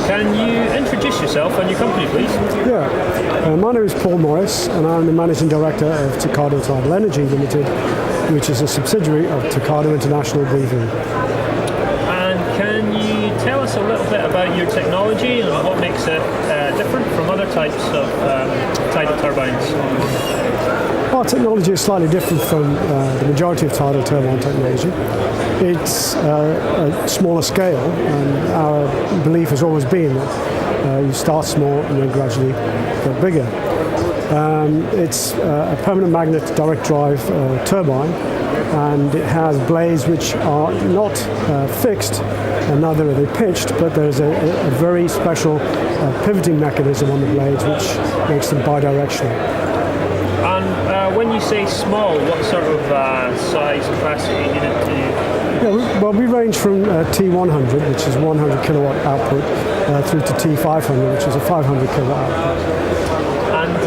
Can you introduce yourself and your company, please? Yeah, my name is Paul Morris, and I'm the Managing Director of Tocardo Tidal Energy Limited, which is a subsidiary of Tocardo International BV. And can you tell us a little bit about your technology and what makes it different from other types of tidal turbines? Our technology is slightly different from the majority of tidal turbine technology. It's a smaller scale, and our belief has always been that you start small and then gradually get bigger. It's a permanent magnet direct drive turbine, and it has blades which are not fixed, and neither are they pitched, but there's a very special pivoting mechanism on the blades which makes them bi-directional. And when you say small, what sort of size capacity unit do you? Yeah, well, we range from T100, which is 100 kilowatt output, through to T500, which is a 500 kilowatt output.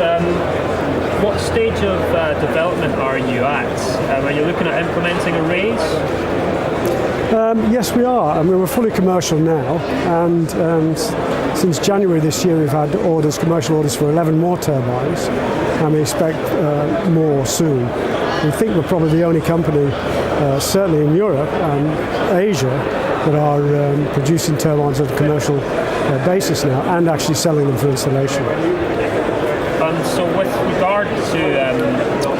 And what stage of development are you at? Are you looking at implementing arrays? Yes, we are. I mean, we're fully commercial now, and since January this year we've had commercial orders for 11 more turbines, and we expect more soon. We think we're probably the only company, certainly in Europe and Asia, that are producing turbines on a commercial basis now, and actually selling them for installation. So with regard to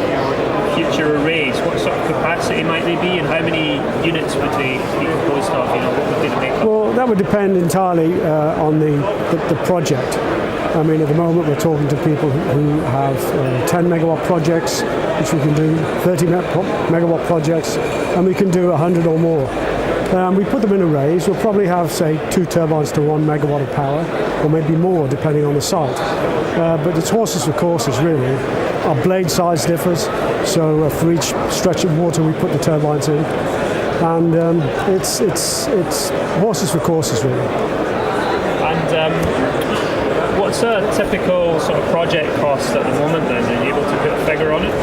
future arrays, what sort of capacity might they be, and how many units would they be composed of? You know, what would they make up? Well, that would depend entirely on the project. I mean, at the moment we're talking to people who have 10 megawatt projects, which we can do, 30 megawatt projects, and we can do 100 or more. We put them in arrays. We'll probably have, say, 2 turbines to 1 megawatt of power, or maybe more, depending on the site. But it's horses for courses, really. Our blade size differs, so for each stretch of water we put the turbines in, and it's horses for courses, really. And what's a typical sort of project cost at the moment then? Are you able to put a figure on it?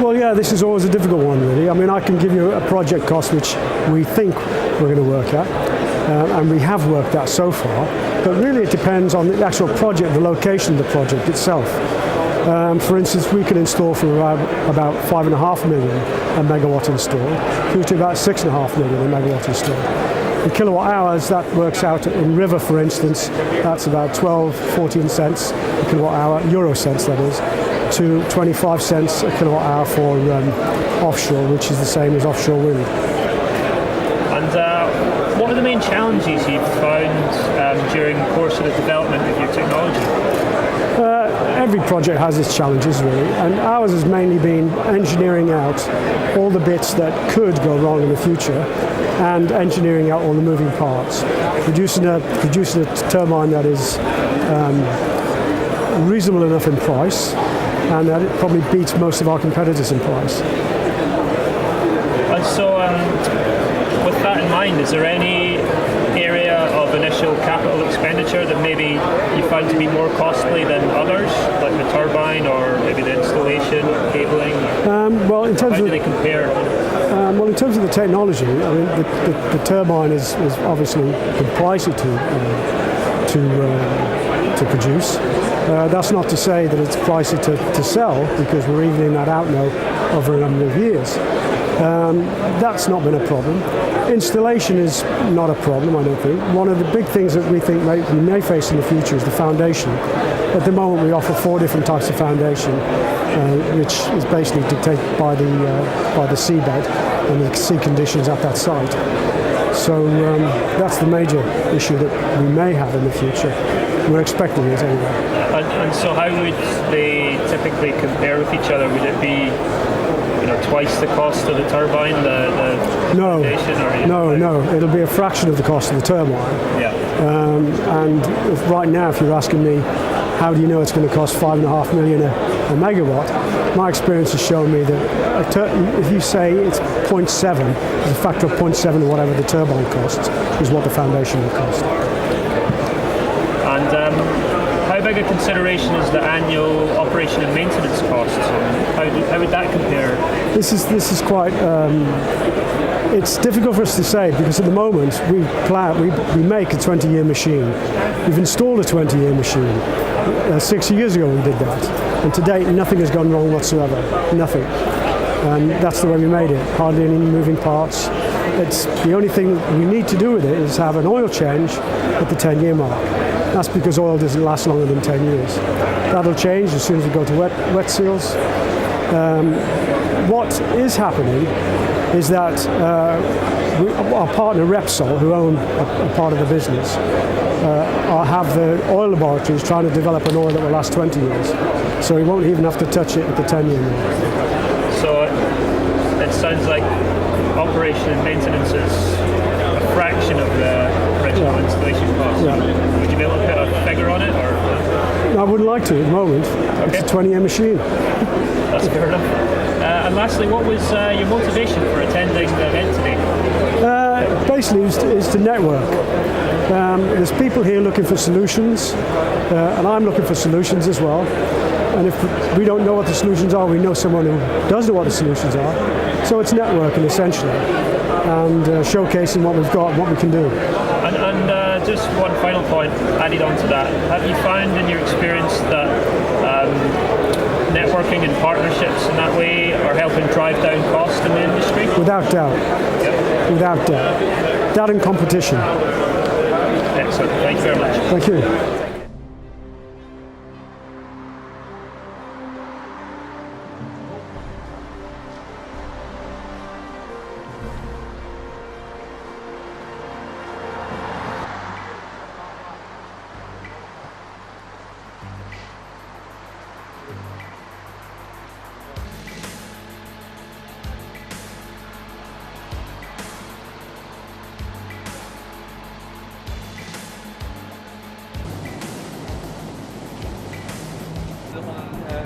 Well, yeah, this is always a difficult one, really. I mean, I can give you a project cost which we think we're going to work at, and we have worked at so far, but really it depends on the actual project, the location of the project itself. For instance, we can install for about 5.5 million a megawatt installed, through to about 6.5 million a megawatt installed. The kilowatt hours, that works out in river, for instance, that's about 12-14 cents a kilowatt hour, euro cents that is, to 25 cents a kilowatt hour for offshore, which is the same as offshore wind. And what are the main challenges you've found during the course of the development of your technology? Every project has its challenges, really, and ours has mainly been engineering out all the bits that could go wrong in the future, and engineering out all the moving parts, producing a turbine that is reasonable enough in price, and that it probably beats most of our competitors in price. And so, with that in mind, is there any area of initial capital expenditure that maybe you found to be more costly than others, like the turbine or maybe the installation, cabling? Well, in terms how do they compare? Well, in terms of the technology, I mean, the turbine is obviously pricey to produce. That's not to say that it's pricey to sell, because we're evening that out now over a number of years. That's not been a problem. Installation is not a problem, I don't think. One of the big things that we think we may face in the future is the foundation. At the moment we offer 4 different types of foundation, which is basically dictated by the seabed and the sea conditions at that site. So that's the major issue that we may have in the future. We're expecting it anyway. And so how would they typically compare with each other? Would it be twice the cost of the turbine, No, foundation? No, it'll be a fraction of the cost of the turbine. Yeah. And right now, if you're asking me, how do you know it's going to cost 5.5 million a megawatt? My experience has shown me that if you say it's 0.7, it's a factor of 0.7 or whatever the turbine costs, is what the foundation will cost. And how big a consideration is the annual operation and maintenance costs? How would that compare? This is quite. It's difficult for us to say because at the moment we make a 20-year machine. We've installed a 20-year machine. 6 years ago we did that, and to date nothing has gone wrong whatsoever. Nothing. And that's the way we made it. Hardly any moving parts. It's the only thing we need to do with it is have an oil change at the 10-year mark. That's because oil doesn't last longer than 10 years. That'll change as soon as we go to wet seals. What is happening is that our partner Repsol, who own a part of the business, have the oil laboratories trying to develop an oil that will last 20 years. So we won't even have to touch it at the 10-year mark. So it sounds like operation and maintenance is a fraction of the original installation cost. Yeah. Would you be able to put a figure on it? Or? I wouldn't like to at the moment. Okay. It's a 20-year machine. That's fair enough. And lastly, what was your motivation for attending the event today? Basically, is to network. There's people here looking for solutions, and I'm looking for solutions as well. And if we don't know what the solutions are, we know someone who does know what the solutions are. So it's networking essentially, and showcasing what we've got and what we can do. And just one final point added on to that. Have you found in your experience that networking and partnerships in that way are helping drive down cost in the industry? Without doubt. Yep. Without doubt. That and competition. Excellent. Thank you very much. Thank you.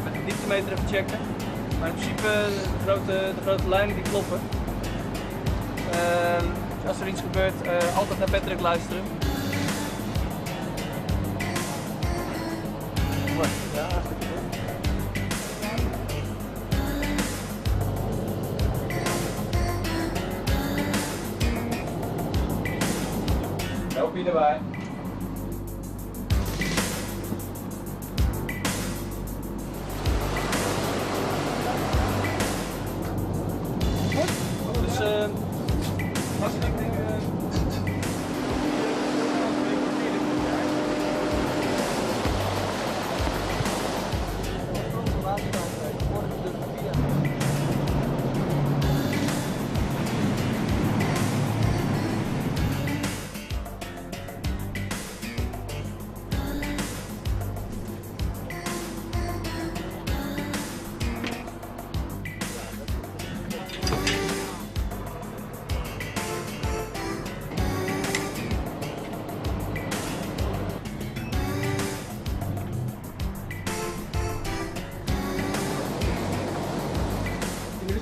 Met de dieptemeter even checken. Maar in principe de grote lijnen die kloppen. Dus als er iets gebeurt, altijd naar Patrick luisteren. Ja, hartstikke goed. Helpje erbij. Als ik denk,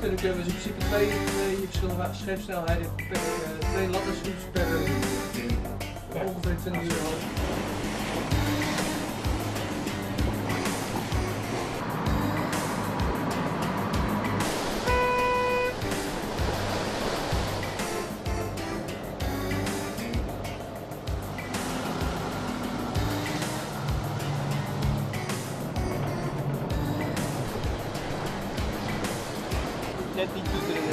dan kunnen we dus in principe twee verschillende scheepsnelheden, twee lattenschroeps per ongeveer 20 euro. Net niet toeteren.